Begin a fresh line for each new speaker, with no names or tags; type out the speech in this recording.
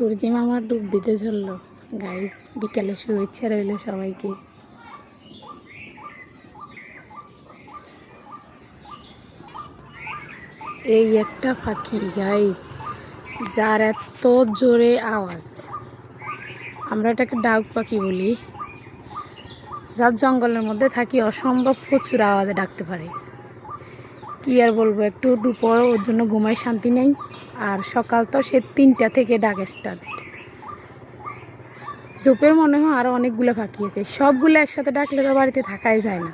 সূর্যি মামা ডুব দিতে চললো। গাইস, বিকালে শুভেচ্ছা রইল সবাইকে। এই একটা পাখি গাইস, যার এত জোরে আওয়াজ, আমরা এটাকে ডাক পাখি বলি। যার জঙ্গলের মধ্যে থাকি অসম্ভব প্রচুর আওয়াজে ডাকতে পারে। কি আর বলবো, একটু দুপুর ওর জন্য ঘুমাই শান্তি নেই। আর সকাল তো সে 3টা থেকে ডাক স্টার্ট। জোপের মনে হয় আরও অনেকগুলো পাখি আছে, সবগুলো একসাথে ডাকলে তো বাড়িতে থাকাই যায় না।